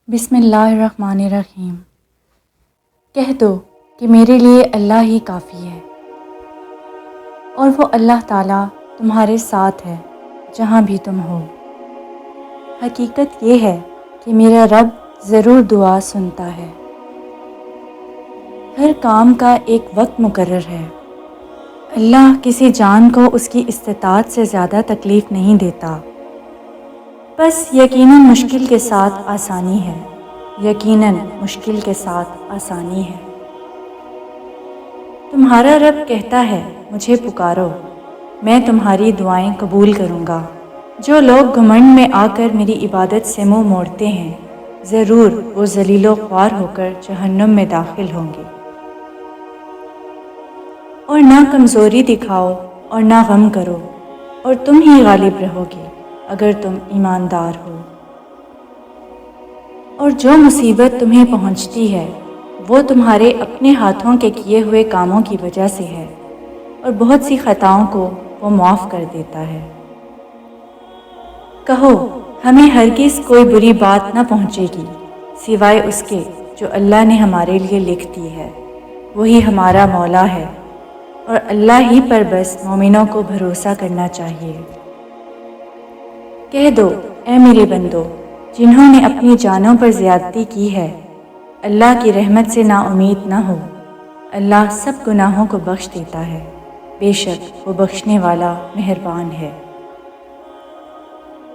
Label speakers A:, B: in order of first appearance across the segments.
A: بسم اللہ الرحمن الرحیم۔ کہہ دو کہ میرے لیے اللہ ہی کافی ہے، اور وہ اللہ تعالیٰ تمہارے ساتھ ہے جہاں بھی تم ہو۔ حقیقت یہ ہے کہ میرا رب ضرور دعا سنتا ہے۔ ہر کام کا ایک وقت مقرر ہے۔ اللہ کسی جان کو اس کی استطاعت سے زیادہ تکلیف نہیں دیتا، بس یقیناً مشکل کے ساتھ آسانی ہے، یقیناً مشکل کے ساتھ آسانی ہے۔ تمہارا رب کہتا ہے مجھے پکارو، میں تمہاری دعائیں قبول کروں گا۔ جو لوگ گھمنڈ میں آ کر میری عبادت سے منہ موڑتے ہیں، ضرور وہ ذلیل و خوار ہو کر جہنم میں داخل ہوں گے۔ اور نہ کمزوری دکھاؤ اور نہ غم کرو، اور تم ہی غالب رہو گے اگر تم ایماندار ہو۔ اور جو مصیبت تمہیں پہنچتی ہے وہ تمہارے اپنے ہاتھوں کے کیے ہوئے کاموں کی وجہ سے ہے، اور بہت سی خطاؤں کو وہ معاف کر دیتا ہے۔ کہو ہمیں ہرگز کوئی بری بات نہ پہنچے گی سوائے اس کے جو اللہ نے ہمارے لیے لکھ دی ہے، وہی ہمارا مولا ہے، اور اللہ ہی پر بس مومنوں کو بھروسہ کرنا چاہیے۔ کہہ دو اے میرے بندو جنہوں نے اپنی جانوں پر زیادتی کی ہے، اللہ کی رحمت سے نا امید نہ ہو۔ اللہ سب گناہوں کو بخش دیتا ہے، بے شک وہ بخشنے والا مہربان ہے۔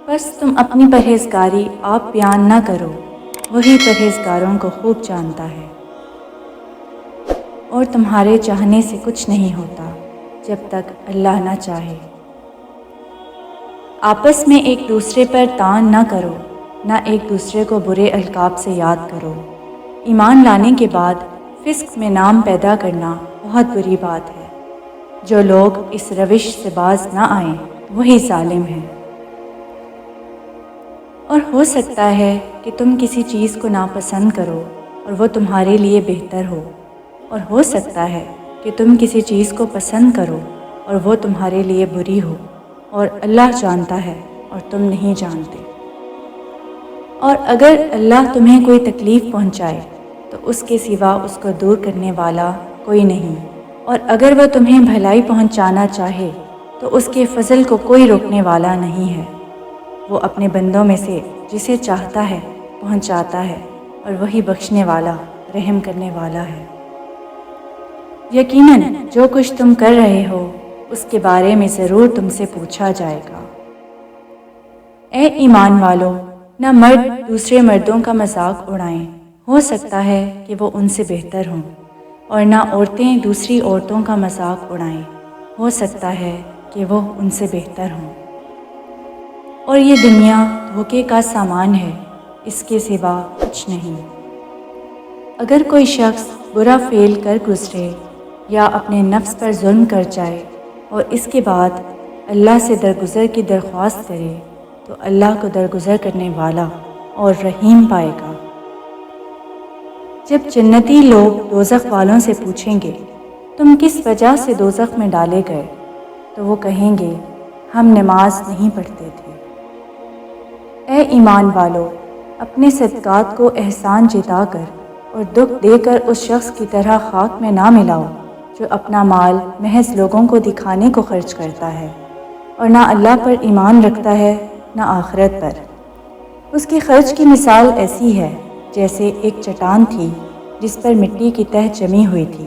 A: بس تم اپنی پرہیزگاری آپ بیان نہ کرو، وہی پرہیزگاروں کو خوب جانتا ہے۔ اور تمہارے چاہنے سے کچھ نہیں ہوتا جب تک اللہ نہ چاہے۔ آپس میں ایک دوسرے پر طعن نہ کرو، نہ ایک دوسرے کو برے القاب سے یاد کرو۔ ایمان لانے کے بعد فسق میں نام پیدا کرنا بہت بری بات ہے۔ جو لوگ اس روش سے باز نہ آئیں وہی ظالم ہیں۔ اور ہو سکتا ہے کہ تم کسی چیز کو ناپسند کرو اور وہ تمہارے لیے بہتر ہو، اور ہو سکتا ہے کہ تم کسی چیز کو پسند کرو اور وہ تمہارے لیے بری ہو، اور اللہ جانتا ہے اور تم نہیں جانتے۔ اور اگر اللہ تمہیں کوئی تکلیف پہنچائے تو اس کے سوا اس کو دور کرنے والا کوئی نہیں، اور اگر وہ تمہیں بھلائی پہنچانا چاہے تو اس کے فضل کو کوئی روکنے والا نہیں ہے۔ وہ اپنے بندوں میں سے جسے چاہتا ہے پہنچاتا ہے، اور وہی بخشنے والا رحم کرنے والا ہے۔ یقیناً جو کچھ تم کر رہے ہو اس کے بارے میں ضرور تم سے پوچھا جائے گا۔ اے ایمان والو، نہ مرد دوسرے مردوں کا مذاق اڑائیں، ہو سکتا ہے کہ وہ ان سے بہتر ہوں، اور نہ عورتیں دوسری عورتوں کا مذاق اڑائیں، ہو سکتا ہے کہ وہ ان سے بہتر ہوں۔ اور یہ دنیا دھوکے کا سامان ہے، اس کے سوا کچھ نہیں۔ اگر کوئی شخص برا فعل کر گزرے یا اپنے نفس پر ظلم کر جائے اور اس کے بعد اللہ سے درگزر کی درخواست کرے تو اللہ کو درگزر کرنے والا اور رحیم پائے گا۔ جب جنتی لوگ دوزخ والوں سے پوچھیں گے تم کس وجہ سے دوزخ میں ڈالے گئے، تو وہ کہیں گے ہم نماز نہیں پڑھتے تھے۔ اے ایمان والو، اپنے صدقات کو احسان جتا کر اور دکھ دے کر اس شخص کی طرح خاک میں نہ ملاؤ جو اپنا مال محض لوگوں کو دکھانے کو خرچ کرتا ہے، اور نہ اللہ پر ایمان رکھتا ہے نہ آخرت پر۔ اس کے خرچ کی مثال ایسی ہے جیسے ایک چٹان تھی جس پر مٹی کی تہ جمی ہوئی تھی۔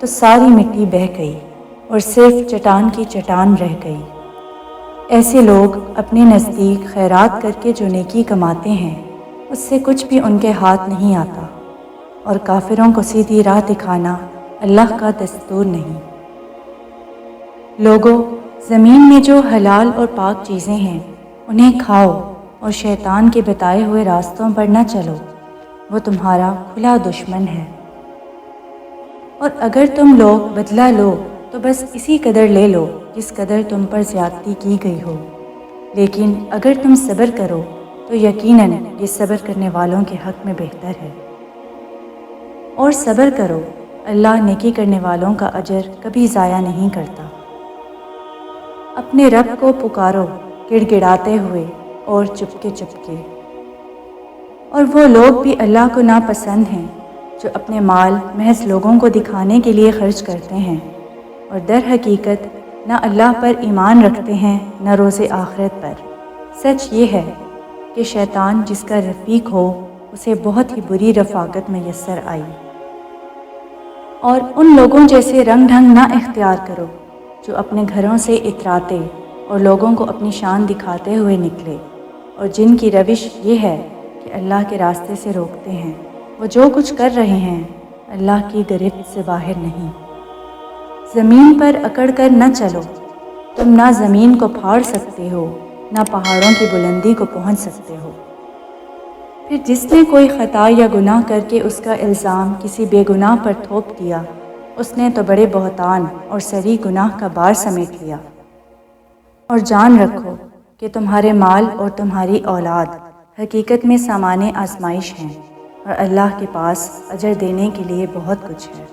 A: تو ساری مٹی بہہ گئی اور صرف چٹان کی چٹان رہ گئی۔ ایسے لوگ اپنے نزدیک خیرات کر کے جو نیکی کماتے ہیں اس سے کچھ بھی ان کے ہاتھ نہیں آتا، اور کافروں کو سیدھی راہ دکھانا اللہ کا دستور نہیں۔ لوگو، زمین میں جو حلال اور پاک چیزیں ہیں انہیں کھاؤ، اور شیطان کے بتائے ہوئے راستوں پر نہ چلو، وہ تمہارا کھلا دشمن ہے۔ اور اگر تم لوگ بدلہ لو تو بس اسی قدر لے لو جس قدر تم پر زیادتی کی گئی ہو، لیکن اگر تم صبر کرو تو یقیناً یہ صبر کرنے والوں کے حق میں بہتر ہے۔ اور صبر کرو، اللہ نیکی کرنے والوں کا اجر کبھی ضائع نہیں کرتا۔ اپنے رب کو پکارو گڑ گڑاتے ہوئے، اور چپکے چپکے۔ اور وہ لوگ بھی اللہ کو ناپسند ہیں جو اپنے مال محض لوگوں کو دکھانے کے لیے خرچ کرتے ہیں اور در حقیقت نہ اللہ پر ایمان رکھتے ہیں نہ روز آخرت پر۔ سچ یہ ہے کہ شیطان جس کا رفیق ہو اسے بہت ہی بری رفاقت میسر آئی۔ اور ان لوگوں جیسے رنگ ڈھنگ نہ اختیار کرو جو اپنے گھروں سے اتراتے اور لوگوں کو اپنی شان دکھاتے ہوئے نکلے، اور جن کی روش یہ ہے کہ اللہ کے راستے سے روکتے ہیں۔ وہ جو کچھ کر رہے ہیں اللہ کی گرفت سے باہر نہیں۔ زمین پر اکڑ کر نہ چلو، تم نہ زمین کو پھاڑ سکتے ہو نہ پہاڑوں کی بلندی کو پہنچ سکتے ہو۔ پھر جس نے کوئی خطا یا گناہ کر کے اس کا الزام کسی بے گناہ پر تھوپ دیا، اس نے تو بڑے بہتان اور سری گناہ کا بار سمیٹ لیا۔ اور جان رکھو کہ تمہارے مال اور تمہاری اولاد حقیقت میں سامان آزمائش ہیں، اور اللہ کے پاس اجر دینے کے لیے بہت کچھ ہے۔